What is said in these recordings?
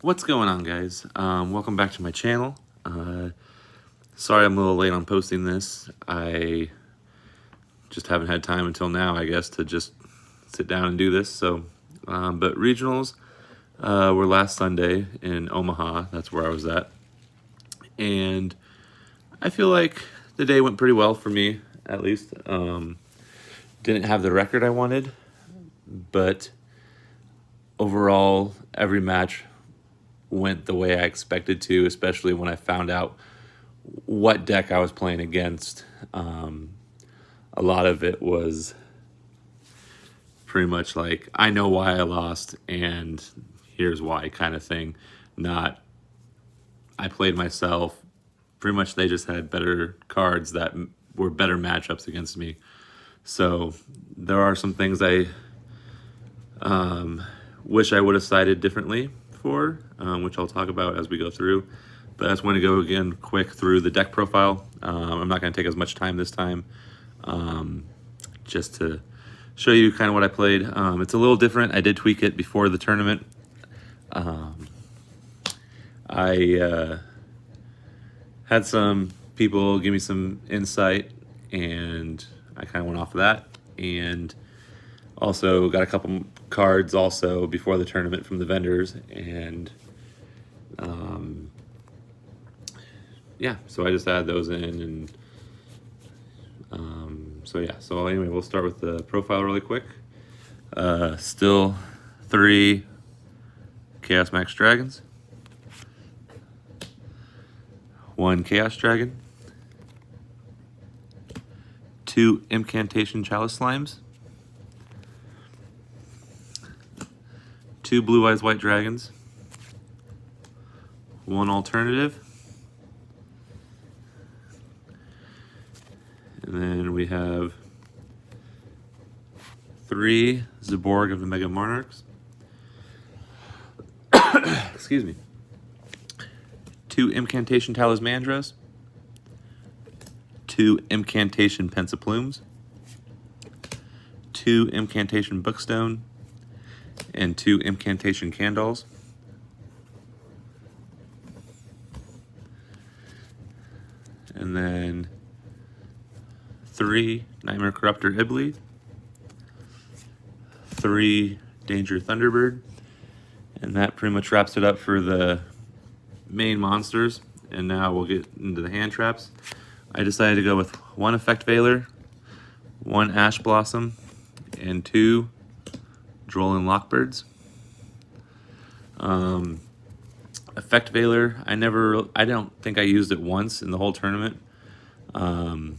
What's going on, guys? Welcome back to my channel. Sorry I'm a little late on posting this. I just haven't had time until now, I guess, to just sit down and do this. But regionals were last Sunday in Omaha. That's where I was at. And I feel like the day went pretty well for me, at least. Didn't have the record I wanted, but overall, every match went the way I expected to, especially when I found out what deck I was playing against. A lot of it was pretty much like, I know why I lost, and here's why kind of thing. Not, I played myself. Pretty much they just had better cards that were better matchups against me. So there are some things I wish I would have sided differently for, which I'll talk about as we go through. But I just want to go again quick through the deck profile. I'm not going to take as much time this time, just to show you kind of what I played. It's a little different. I did tweak it before the tournament. I had some people give me some insight, and I kind of went off of that. And also got a couple cards also before the tournament from the vendors, and yeah, so I just added those in, and so anyway, we'll start with the profile really quick. Still 3 Chaos Max Dragons, 1 Chaos Dragon, 2 Incantation Chalice Slimes, 2 Blue Eyes White Dragons, 1 Alternative, and then we have 3 Zaborg of the Mega Monarchs, excuse me, 2 Incantation Talismandras, 2 Incantation Pensaplumes, 2 Incantation Bookstone, and 2 Incantation Candles. And then 3 Nightmare Corruptor Ibly, 3 Danger Thunderbird, and that pretty much wraps it up for the main monsters. And now we'll get into the hand traps. I decided to go with 1 Effect Veiler, 1 Ash Blossom, and 2 Droll and Lockbirds. Effect Veiler, I don't think I used it once in the whole tournament. I mean,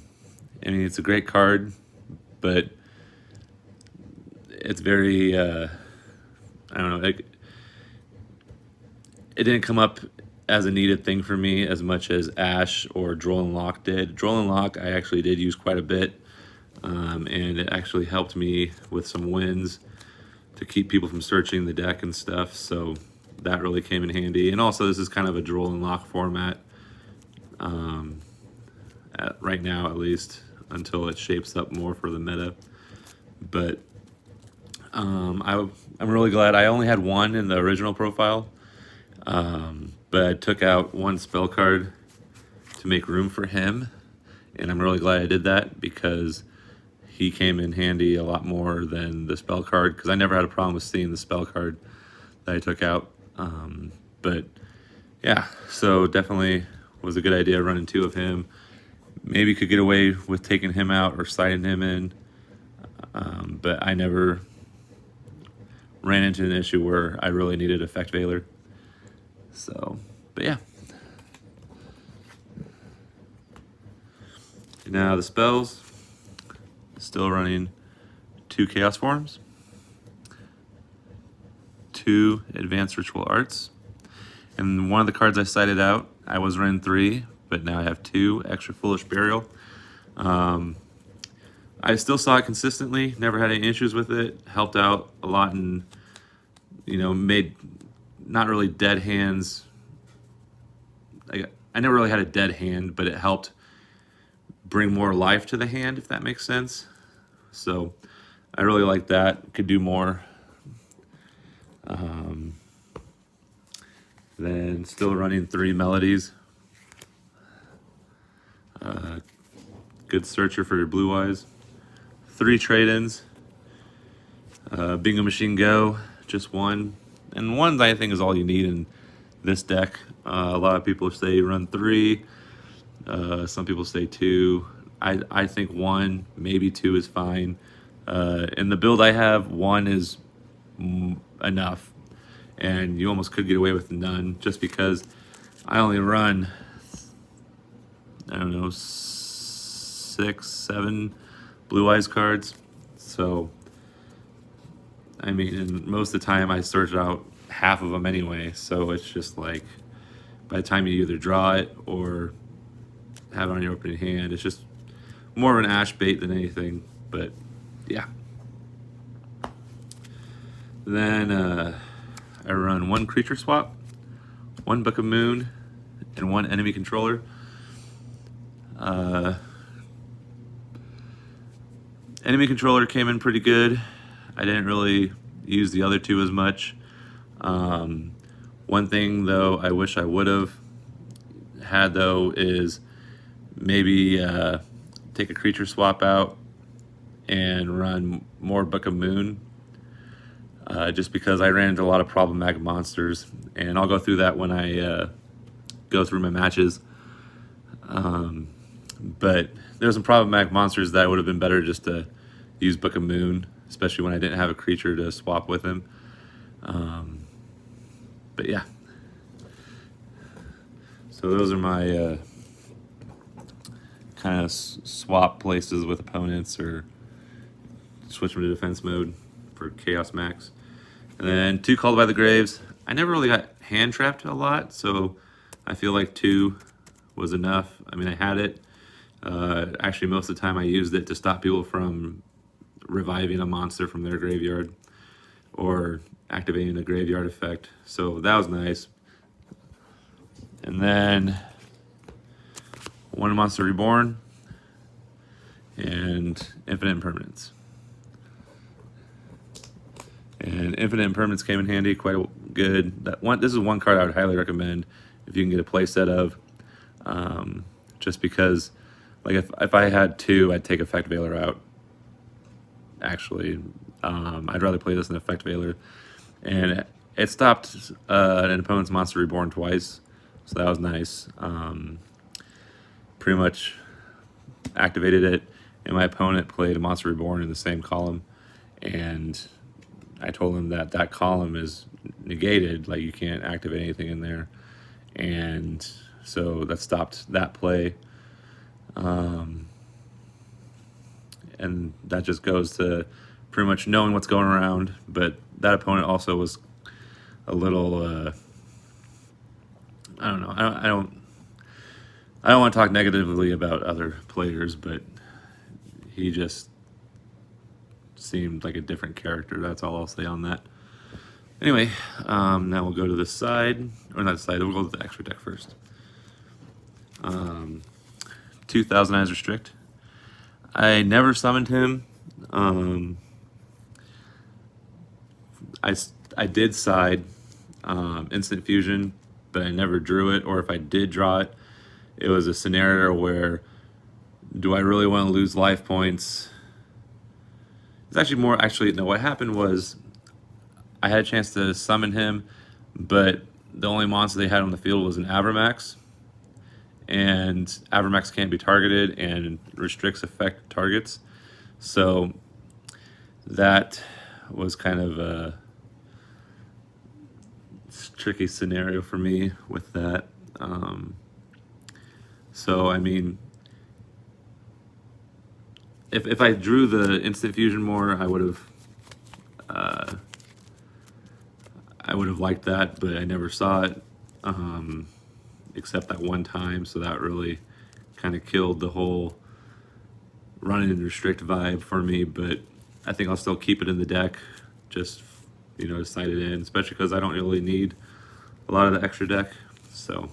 it's a great card, but it's very, I don't know, it didn't come up as a needed thing for me as much as Ash or Droll and Lock did. Droll and Lock I actually did use quite a bit, and it actually helped me with some wins to keep people from searching the deck and stuff, so that really came in handy. And also, this is kind of a Droll and Lock format, right now at least, until it shapes up more for the meta. But I'm really glad I only had 1 in the original profile, but I took out 1 spell card to make room for him, and I'm really glad I did that because he came in handy a lot more than the spell card, because I never had a problem with seeing the spell card that I took out. But yeah, so definitely was a good idea running 2 of him. Maybe could get away with taking him out or siding him in, but I never ran into an issue where I really needed Effect Veiler. So, but yeah. Now the spells, still running 2 Chaos Forms, 2 Advanced Ritual Arts, and one of the cards I cited out, I was running 3, but now I have 2 extra Foolish Burial. I still saw it consistently, never had any issues with it, helped out a lot in, made not really dead hands. I never really had a dead hand, but it helped bring more life to the hand, if that makes sense. So I really like that. Could do more. Then still running 3 melodies. Good searcher for your blue eyes. 3 trade-ins. Bingo Machine Go, just 1. And 1 I think is all you need in this deck. A lot of people say run 3. Some people say 2. I think 1, maybe 2 is fine. In the build I have, 1 is enough. And you almost could get away with none just because I only run, I don't know, 6, 7 blue eyes cards. So, I mean, and most of the time I search out half of them anyway. So it's just like, by the time you either draw it or have it on your opening hand, it's just more of an ash bait than anything. But yeah. Then I run 1 creature swap, 1 Book of Moon, and 1 enemy controller. Enemy controller came in pretty good. I didn't really use the other 2 as much. One thing though I wish I would have had though is maybe take a creature swap out and run more Book of Moon. Just because I ran into a lot of problematic monsters, and I'll go through that when I go through my matches. But there's some problematic monsters that would have been better just to use Book of Moon, especially when I didn't have a creature to swap with him. But yeah. So those are my kind of swap places with opponents, or switch them to defense mode for Chaos Max. And then 2 Called by the Graves. I never really got hand trapped a lot, so I feel like 2 was enough. I mean, I had it. Actually, most of the time I used it to stop people from reviving a monster from their graveyard or activating a graveyard effect. So that was nice. And then 1 Monster Reborn and Infinite Impermanence. And Infinite Impermanence came in handy, quite good. This is 1 card I would highly recommend if you can get a play set of. Just because, like, if I had 2, I'd take Effect Veiler out. Actually, I'd rather play this than Effect Veiler. And it stopped an opponent's Monster Reborn twice, so that was nice. Pretty much activated it, and my opponent played a Monster Reborn in the same column, and I told him that that column is negated, like you can't activate anything in there, and so that stopped that play. And that just goes to pretty much knowing what's going around. But that opponent also was a little, I don't know, I don't want to talk negatively about other players, but he just seemed like a different character. That's all I'll say on that. Anyway, now we'll go to the side, or not the side, we'll go to the extra deck first. 2,000 Eyes Restrict. I never summoned him. I did side Instant Fusion, but I never drew it, or if I did draw it, it was a scenario where, do I really want to lose life points? It's actually more, no, what happened was I had a chance to summon him, but the only monster they had on the field was an Avramax, and Avramax can't be targeted and restricts effect targets. So that was kind of a tricky scenario for me with that. So, I mean, if I drew the Instant Fusion more, I would have liked that, but I never saw it, except that one time, so that really kind of killed the whole running and restrict vibe for me. But I think I'll still keep it in the deck, just, to side it in, especially because I don't really need a lot of the extra deck, so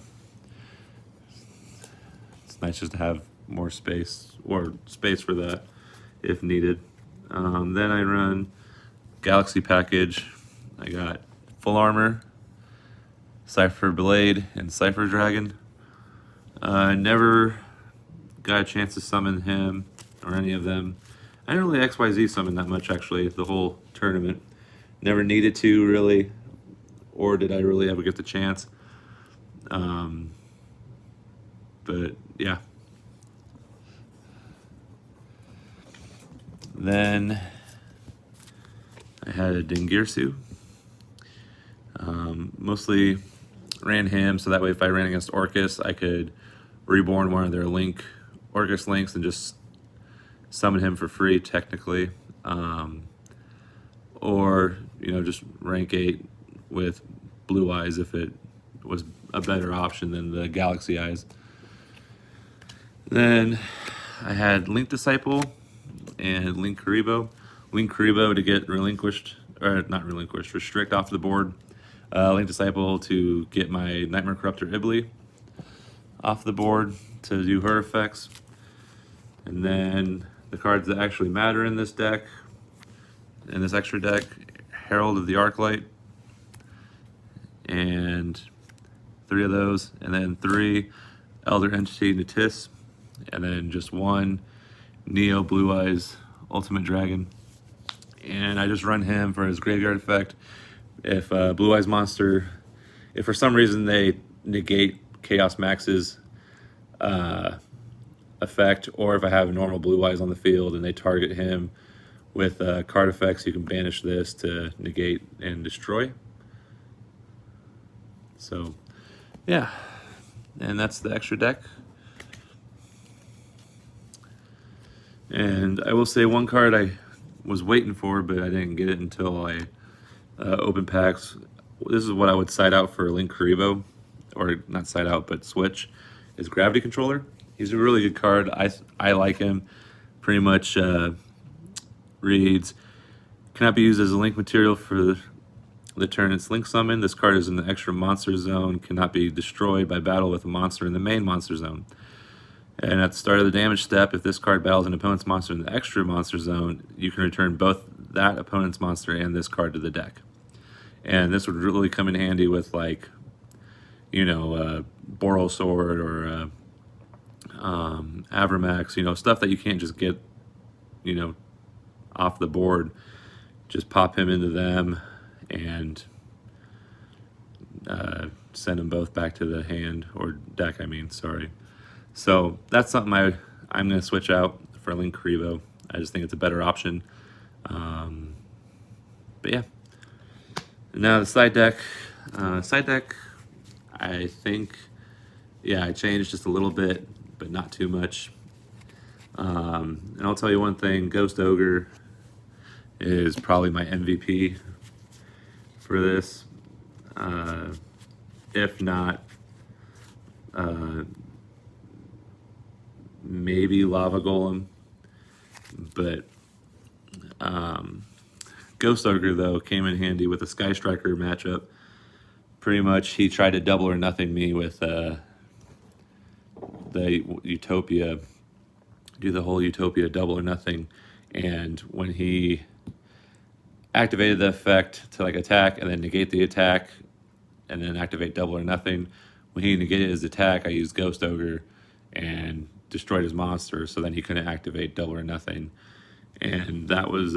it's nice just to have more space, or space for that if needed. Then I run Galaxy Package. I got full armor, Cypher Blade, and Cypher Dragon. Never got a chance to summon him or any of them. I didn't really XYZ summon that much, actually, the whole tournament. Never needed to, really, or did I really ever get the chance. But yeah. Then I had a Dingirsu. Mostly ran him, so that way if I ran against Orcus, I could reborn one of their Orcus links and just summon him for free, technically. Or, just rank 8 with Blue Eyes if it was a better option than the Galaxy Eyes. Then I had Link Disciple and Link Karibo. Link Karibo to get restrict off the board. Link Disciple to get my Nightmare Corruptor Ibli off the board to do her effects. And then the cards that actually matter in this deck, in this extra deck, Herald of the Arclight, and 3 of those, and then 3 Elder Entity Natis, and then just 1 Neo Blue Eyes Ultimate Dragon. And I just run him for his graveyard effect. If Blue Eyes monster, if for some reason they negate Chaos Max's effect, or if I have normal Blue Eyes on the field and they target him with card effects, you can banish this to negate and destroy. So, yeah. And that's the extra deck. And I will say one card I was waiting for, but I didn't get it until I opened packs. This is what I would side out for Link Karibo, or not side out, but switch, is Gravity Controller. He's a really good card. I like him. Pretty much reads, cannot be used as a link material for the turn it's link summon. This card is in the extra monster zone, cannot be destroyed by battle with a monster in the main monster zone. And at the start of the damage step, if this card battles an opponent's monster in the extra monster zone, you can return both that opponent's monster and this card to the deck. And this would really come in handy with, like, Boral Sword or Avramax, stuff that you can't just get, off the board. Just pop him into them and send them both back to the hand, or deck, sorry. So that's something I'm going to switch out for Link Karibo. I just think it's a better option. But yeah. Now the side deck. I think, I changed just a little bit, but not too much. And I'll tell you one thing, Ghost Ogre is probably my MVP for this. If not, maybe Lava Golem. But Ghost Ogre, though, came in handy with the Sky Striker matchup. Pretty much he tried to double or nothing me with the Utopia, do the whole Utopia double or nothing. And when he activated the effect to attack and then negate the attack and then activate double or nothing, when he negated his attack, I used Ghost Ogre and destroyed his monster, so then he couldn't activate double or nothing. And that was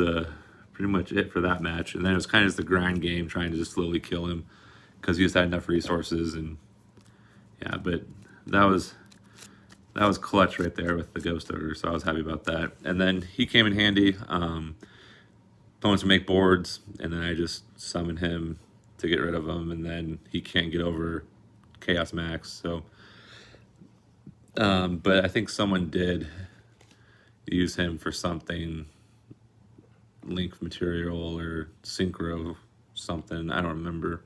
pretty much it for that match. And then it was kind of just the grind game, trying to just slowly kill him because he just had enough resources. And yeah, but that was clutch right there with the Ghost Ogre, so I was happy about that. And then he came in handy. Opponents make boards, and then I just summon him to get rid of him, and then he can't get over Chaos Max. So, but I think someone did use him for something, link material or synchro something. I don't remember.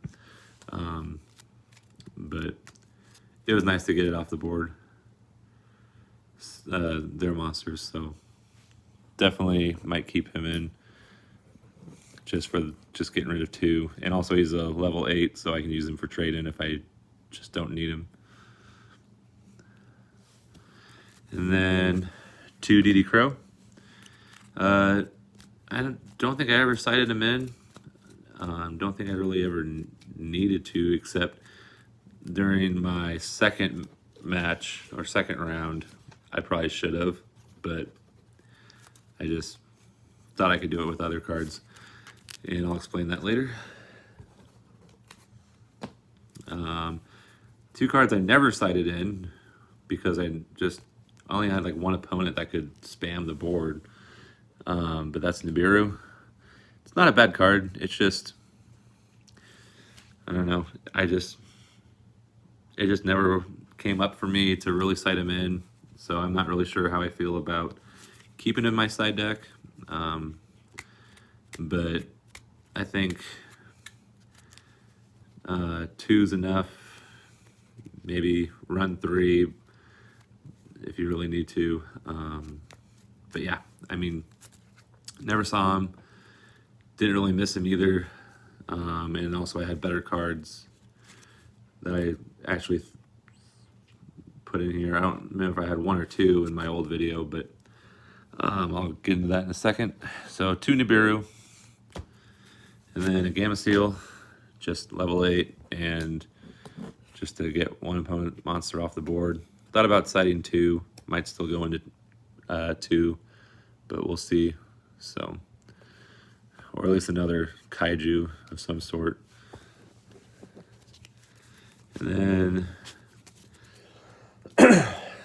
But it was nice to get it off the board. Their monsters, so definitely might keep him in just getting rid of 2. And also he's a level 8, so I can use him for trade-in if I just don't need him. And then 2 DD Crow. I don't think I ever cited him in. Don't think I really ever needed to, except during my second match or second round, I probably should have, but I just thought I could do it with other cards, and I'll explain that later. Two cards I never sided in because I just only had like one opponent that could spam the board, but that's Nibiru. It's not a bad card. It's just, I don't know. It just never came up for me to really side him in. So I'm not really sure how I feel about keeping him in my side deck. But I think 2's enough. Maybe run 3 if you really need to. But yeah, I mean, never saw him. Didn't really miss him either. And also I had better cards that I actually put in here. I don't remember if I had 1 or 2 in my old video, but I'll get into that in a second. So 2 Nibiru, and then a Gamma Seal, just level 8, and just to get one opponent monster off the board. Thought about siding 2, might still go into 2, but we'll see. So, or at least another kaiju of some sort. And then,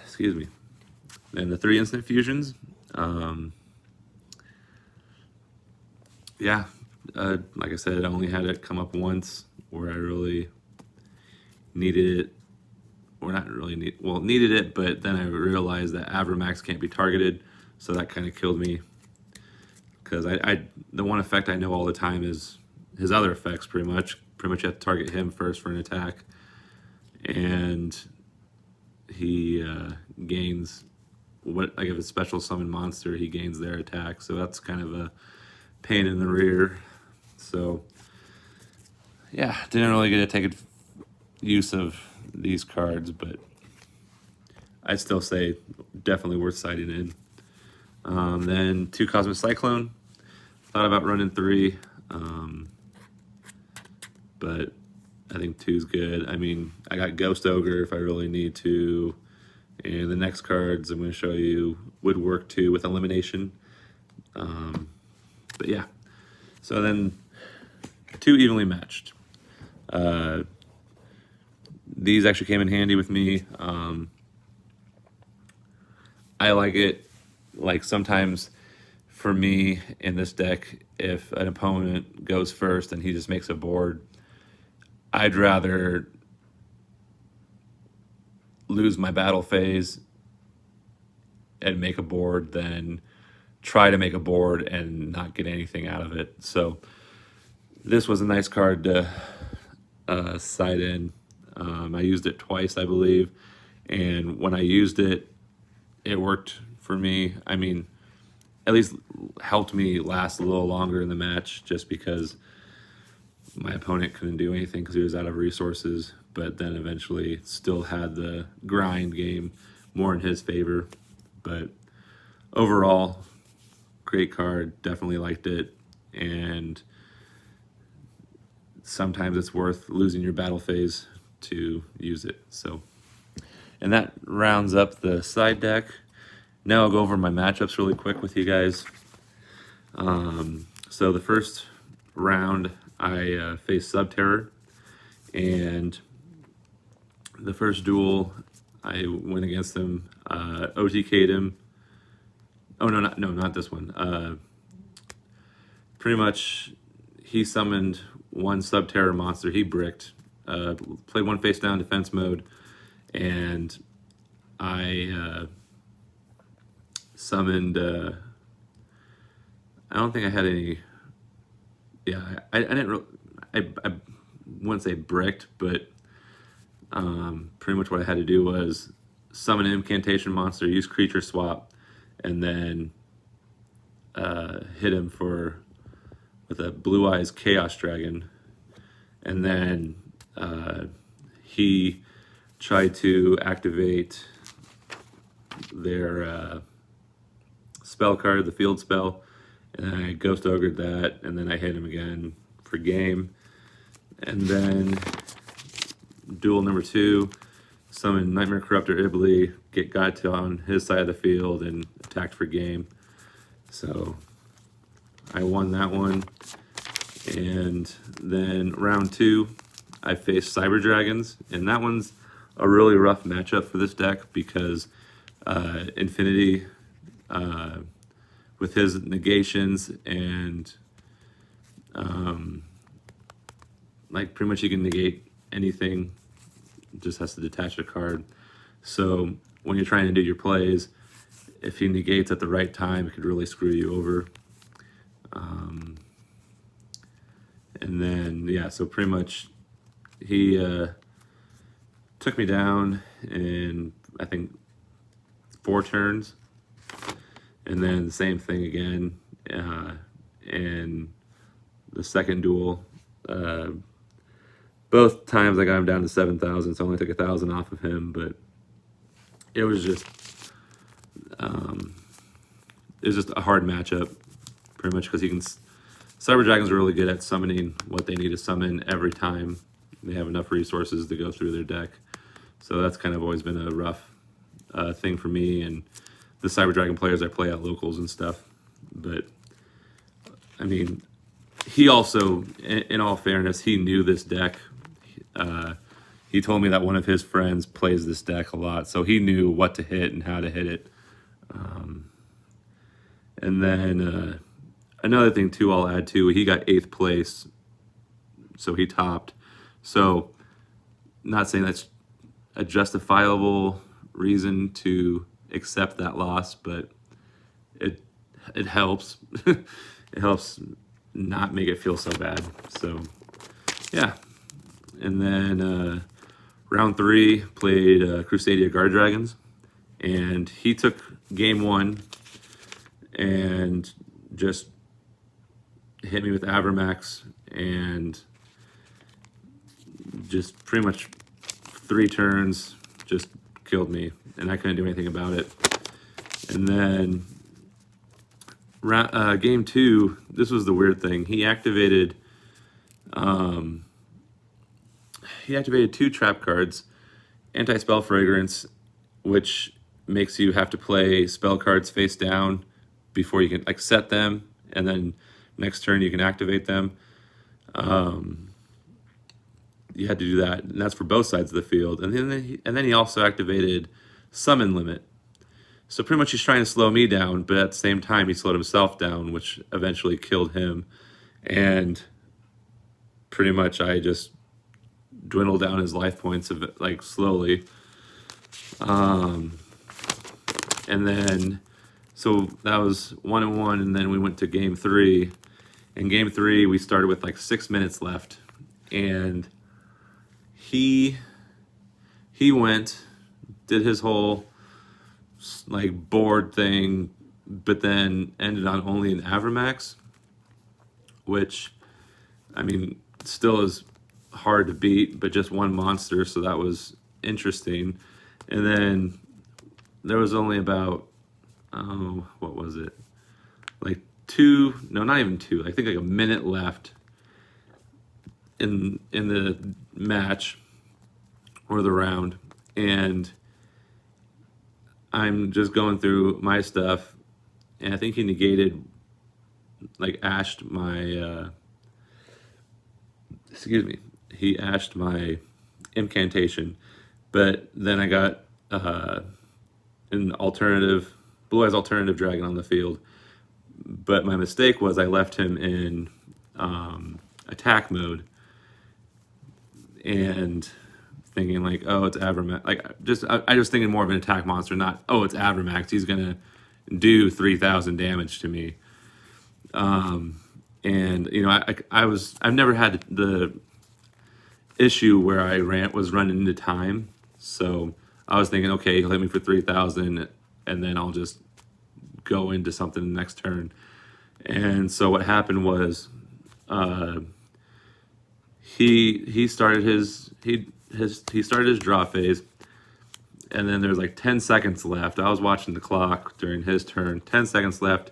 excuse me, then the 3 instant fusions. Yeah, like I said, I only had it come up once where I really needed it, or not really needed it, but then I realized that Avramax can't be targeted, so that kind of killed me. Because the one effect I know all the time is his other effects, pretty much. Pretty much you have to target him first for an attack, and he gains like if it's special summon monster, he gains their attack. So that's kind of a pain in the rear. So yeah, didn't really get to take use of these cards, but I'd still say definitely worth siding in. Then 2 Cosmic Cyclone. Thought about running 3, but I think 2's good. I mean, I got Ghost Ogre if I really need to, and the next cards I'm going to show you would work too with elimination. But yeah, so then 2 evenly matched. These actually came in handy with me. I like it, like sometimes for me in this deck, if an opponent goes first and he just makes a board, I'd rather lose my battle phase and make a board than try to make a board and not get anything out of it. So this was a nice card to side in. I used it twice, I believe, and when I used it, it worked for me. I mean, at least helped me last a little longer in the match, just because my opponent couldn't do anything because he was out of resources, but then eventually still had the grind game more in his favor. But overall, great card, definitely liked it, and sometimes it's worth losing your battle phase to use it. So, and that rounds up the side deck. Now I'll go over my matchups really quick with you guys. So the first round I faced Subterror, and the first duel I went against him, OTK'd him. Oh no, not this one. Pretty much he summoned 1 Subterror monster, he bricked, played 1 face down defense mode, and I summoned, I don't think I had any, yeah, I didn't I wouldn't say bricked, but pretty much what I had to do was summon an incantation monster, use creature swap, and then hit him with a Blue Eyes Chaos Dragon. And then he tried to activate their spell card, the field spell, and I Ghost Ogred that, and then I hit him again for game. And then duel number 2, summon Nightmare Corruptor Ibli, get Gaito on his side of the field, and attacked for game. So I won that one. And then round 2, I faced Cyber Dragons, and that one's a really rough matchup for this deck because Infinity, with his negations and like pretty much he can negate anything, just has to detach a card. So when you're trying to do your plays, if he negates at the right time, it could really screw you over. And then, yeah, so pretty much he took me down in, I think, 4 turns. And then the same thing again in the second duel. Both times I got him down to 7,000, so I only took 1,000 off of him, but it was just a hard matchup, pretty much because he can. Cyber Dragons are really good at summoning what they need to summon every time they have enough resources to go through their deck. So that's kind of always been a rough thing for me and the Cyber Dragon players I play at locals and stuff. But I mean, he also, in all fairness, he knew this deck. He told me that one of his friends plays this deck a lot, so he knew what to hit and how to hit it. And then another thing too, I'll add to, he got 8th place, so he topped. So, not saying that's a justifiable reason to accept that loss, but it helps. It helps not make it feel so bad. So, yeah. And then round 3 played Crusadia Guard Dragons, and he took game 1 and just hit me with Avramax and just pretty much 3 turns just killed me, and I couldn't do anything about it. And then game 2, this was the weird thing. He activated 2 trap cards, Anti-Spell Fragrance, which makes you have to play spell cards face down before you can like set them, and then next turn you can activate them. You had to do that, and that's for both sides of the field. And then he also activated Summon Limit. So pretty much he's trying to slow me down, but at the same time he slowed himself down, which eventually killed him. And pretty much I just dwindled down his life points of it, like slowly. And then so that was 1-1, and then we went to game 3. In game 3 we started with like 6 minutes left, and he went, did his whole like board thing, but then ended on only an Avramax, which I mean still is hard to beat, but just one monster, so that was interesting. And then there was only about what was it, like 2, no, not even 2, I think like a minute left in the match or the round, and I'm just going through my stuff, and I think he negated, like ashed my he ashed my incantation, but then I got an alternative Blue Eyes Alternative Dragon on the field. But my mistake was I left him in attack mode, and thinking like, oh, it's Avramax. Like I was thinking more of an attack monster, not, oh, it's Avramax, he's gonna do 3,000 damage to me. And you know, I've never had the issue where I was running into time, so I was thinking, okay, he'll hit me for 3,000, and then I'll just go into something the next turn. And so what happened was, he started his draw phase, and then there's like 10 seconds left. I was watching the clock during his turn. 10 seconds left.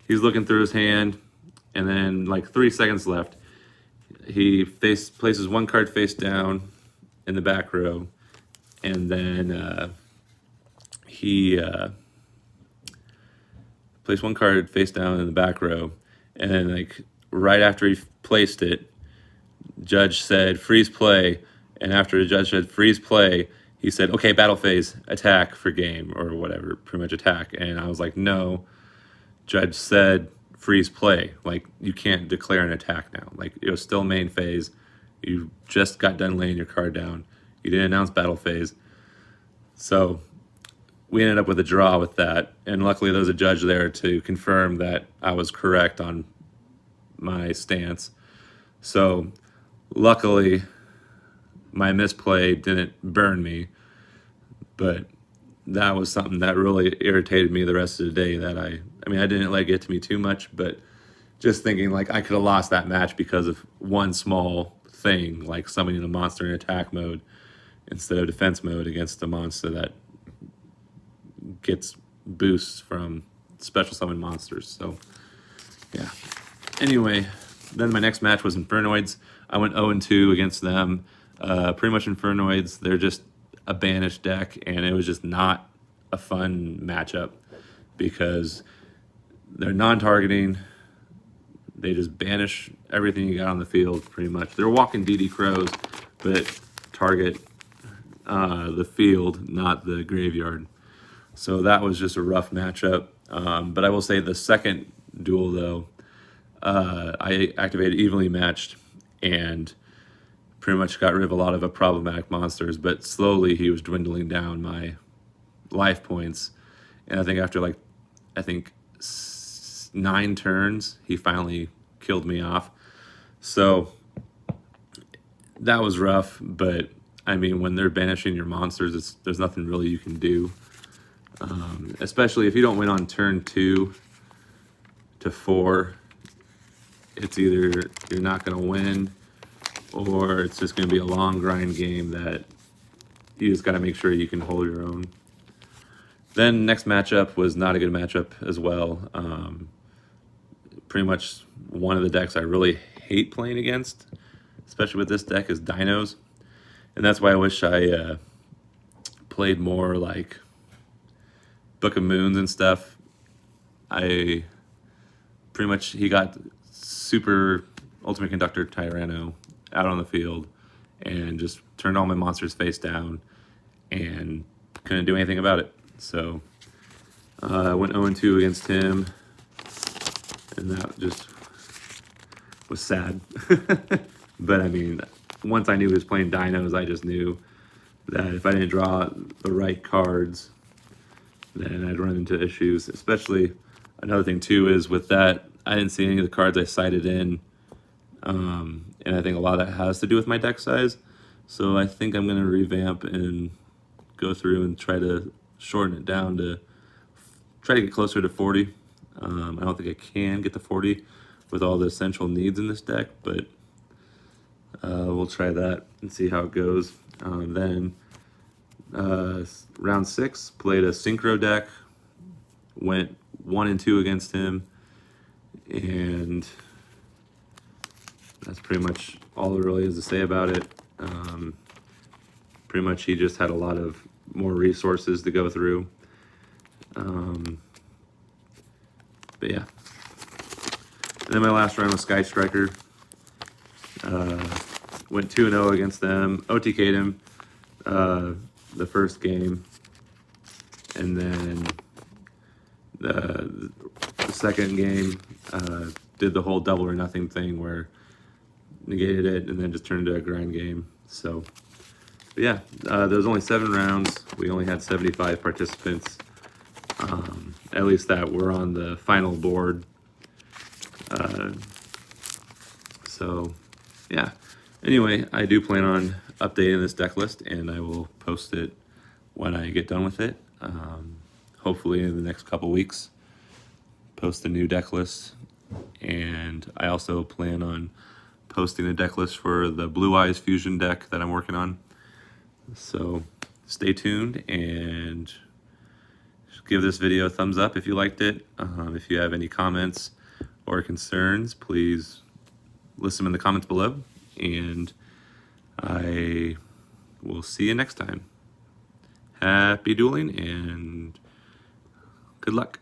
He's looking through his hand, and then like 3 seconds left. He places one card face down, in the back row, and then he placed one card face down in the back row, and then like right after he placed it, judge said freeze play, and after the judge said freeze play, he said, okay, battle phase, attack for game, or whatever, pretty much attack. And I was like, no, judge said freeze play. Like, you can't declare an attack now. Like, it was still main phase. You just got done laying your card down. You didn't announce battle phase. So we ended up with a draw with that. And luckily there was a judge there to confirm that I was correct on my stance. So luckily my misplay didn't burn me, but that was something that really irritated me the rest of the day. That I mean, I didn't let it get to me too much, but just thinking like I could have lost that match because of one small thing, like summoning a monster in attack mode instead of defense mode against a monster that gets boosts from special summon monsters. So yeah. Anyway, then my next match was Infernoids. I went 0-2 against them. Pretty much Infernoids, they're just a banished deck, and it was just not a fun matchup because they're non-targeting. They just banish everything you got on the field, pretty much. They're walking DD Crows, but target the field, not the graveyard. So that was just a rough matchup. But I will say the second duel, though, I activated Evenly Matched and pretty much got rid of a lot of problematic monsters, but slowly he was dwindling down my life points. And I think after 9 turns, he finally killed me off. So that was rough, but I mean, when they're banishing your monsters, there's nothing really you can do. Especially if you don't win on turn 2 to 4, it's either you're not going to win or it's just going to be a long grind game that you just got to make sure you can hold your own. Then next matchup was not a good matchup as well. Pretty much one of the decks I really hate playing against, especially with this deck, is Dinos. And that's why I wish I played more like Book of Moons and stuff. He got Super Ultimate Conductor Tyranno out on the field and just turned all my monsters face down and couldn't do anything about it. So I went 0-2 against him, and that just was sad. But I mean, once I knew he was playing Dinos, I just knew that if I didn't draw the right cards, then I'd run into issues. Especially, another thing too is with that, I didn't see any of the cards I cited in, and I think a lot of that has to do with my deck size. So I think I'm going to revamp and go through and try to shorten it down to try to get closer to 40. I don't think I can get to 40 with all the essential needs in this deck, but we'll try that and see how it goes. Then round 6, played a Synchro deck, went 1-2 against him, and that's pretty much all there really is to say about it. Pretty much he just had a lot of more resources to go through. But yeah. And then my last round was Sky Striker. Went 2-0 against them. OTK'd him the first game. And then the second game did the whole double or nothing thing where negated it and then just turned into a grind game. So, but yeah, there was only 7 rounds. We only had 75 participants. At least that were on the final board. So, yeah. Anyway, I do plan on updating this deck list, and I will post it when I get done with it. Hopefully in the next couple weeks, post a new deck list. And I also plan on posting a deck list for the Blue Eyes Fusion deck that I'm working on. So stay tuned and give this video a thumbs up if you liked it. If you have any comments or concerns, please list them in the comments below. And I we'll see you next time. Happy dueling and good luck.